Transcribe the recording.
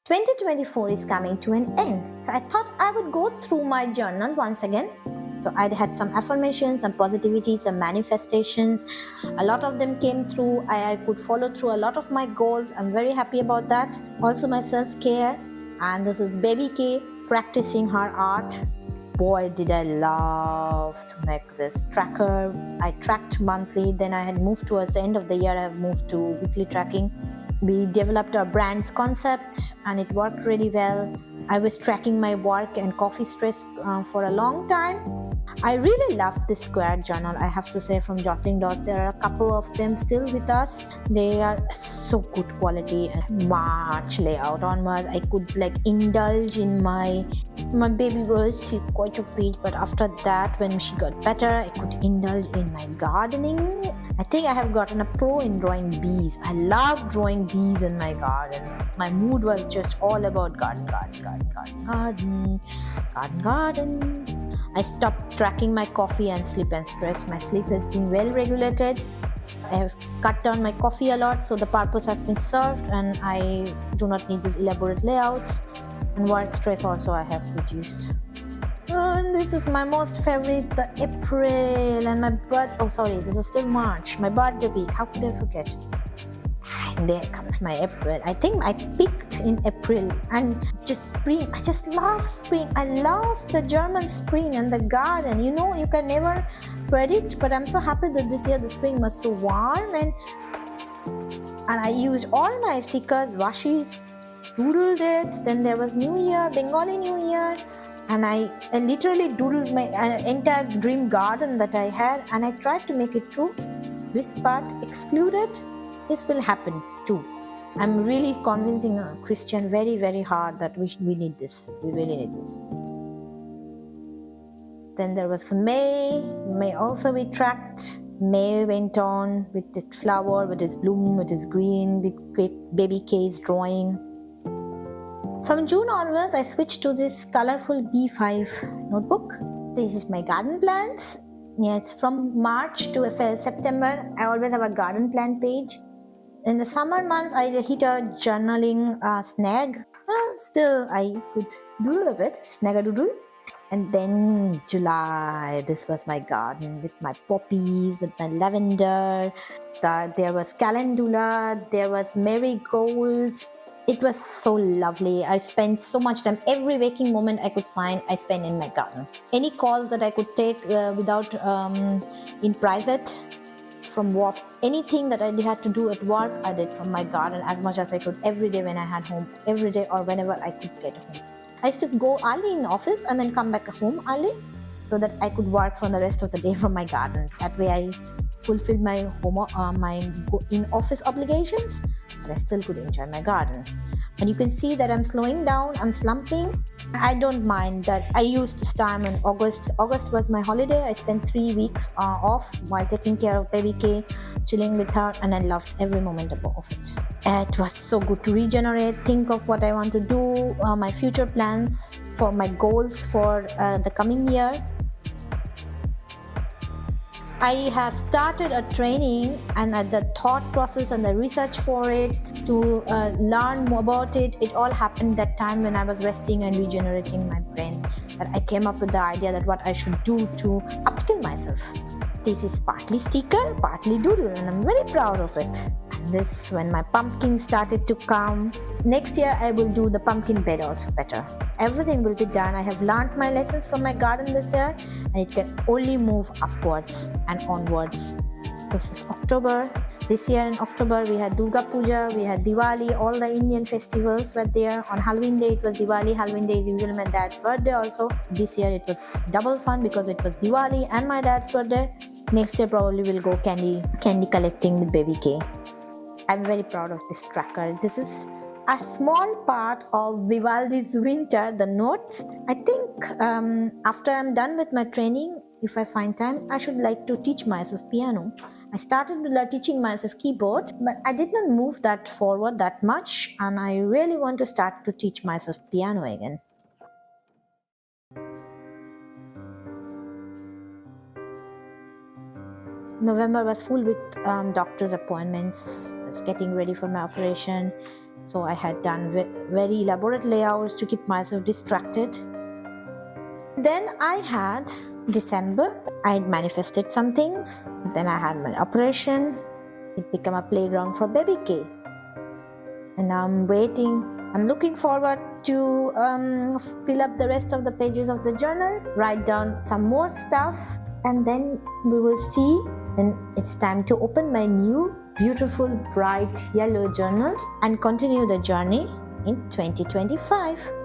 2024 is coming to an end. So I thought I would go through my journal once again. So I had some affirmations, some positivity, some manifestations. A lot of them came through. I could follow through a lot of my goals. I'm very happy about that. Also my self-care. And this is Baby K practicing her art. Boy, did I love to make this tracker. I tracked monthly. Then I had moved towards the end of the year. I have moved to weekly tracking. We developed our brand's concept and it worked really well. I was tracking my work and coffee stress for a long time. I really loved this square journal, I have to say, from Jotting Dots. There are a couple of them still with us. They are so good quality. March layout onwards, I could indulge in my baby was quite a bit, but after that, when she got better, I could indulge in my gardening. I think I have gotten a pro in drawing bees. I love drawing bees in my garden. My mood was just all about garden. I stopped tracking my coffee and sleep and stress. My sleep has been well regulated. I have cut down my coffee a lot, so the purpose has been served and I do not need these elaborate layouts. And work stress also I have reduced. And this is my most favorite, the April and my this is still March, my birthday week. How could I forget? And there comes my April. I think I picked in April and just spring. I just love spring. I love the German spring and the garden. You can never predict, but I'm so happy that this year the spring was so warm and I used all my stickers, washis, doodled it. Then there was New Year, Bengali New Year, and I literally doodled my entire dream garden that I had, and I tried to make it true. This part excluded, this will happen too. I'm really convincing Christian very, very hard that we need this. We really need this. Then there was May. May also we tracked. May went on with the flower, with its bloom, with its green, with Baby K's drawing. From June onwards, I switched to this colorful B5 notebook. This is my garden plans. Yes, from March to September, I always have a garden plan page. In the summer months, I hit a journaling snag. Still, I could doodle a bit, snag-a-doodle. And then July, this was my garden with my poppies, with my lavender. There was calendula, there was marigold. It was so lovely. I spent so much time. Every waking moment I could find, I spent in my garden. Any calls that I could take without in private, from work, anything that I had to do at work, I did from my garden as much as I could every day when I had home, every day or whenever I could get home. I used to go early in the office and then come back home early so that I could work for the rest of the day from my garden. That way I fulfilled my in-office obligations, but I still could enjoy my garden. And you can see that I'm slowing down, I'm slumping. I don't mind that. I used this time in August. August was my holiday. I spent 3 weeks off while taking care of Baby K, chilling with her, and I loved every moment of it. It was so good to regenerate, think of what I want to do, my future plans, for my goals for the coming year. I have started a training and the thought process and the research for it to learn more about it. It all happened that time when I was resting and regenerating my brain, that I came up with the idea that what I should do to upskill myself. This is partly sticker, partly doodle, and I'm very proud of it. And this, when my pumpkin started to come. Next year I will do the pumpkin bed also better. Everything will be done. I have learned my lessons from my garden this year, and it can only move upwards and onwards. This is October. This year in October we had Durga Puja, we had Diwali, all the Indian festivals were there. On Halloween day it was Diwali. Halloween day is usually my dad's birthday also. This year it was double fun because it was Diwali and my dad's birthday. Next year probably we'll go candy collecting with Baby K. I'm very proud of this tracker. This is a small part of Vivaldi's Winter, the notes. I think after I'm done with my training, if I find time, I should like to teach myself piano. I started teaching myself keyboard, but I did not move that forward that much, and I really want to start to teach myself piano again. November was full with doctor's appointments. I was getting ready for my operation. So I had done very elaborate layouts to keep myself distracted. Then I had December. I manifested some things. Then I had my operation. It became a playground for baby K. And I'm waiting. I'm looking forward to fill up the rest of the pages of the journal, write down some more stuff, and then we will see. Then it's time to open my new, beautiful, bright yellow journal and continue the journey in 2025.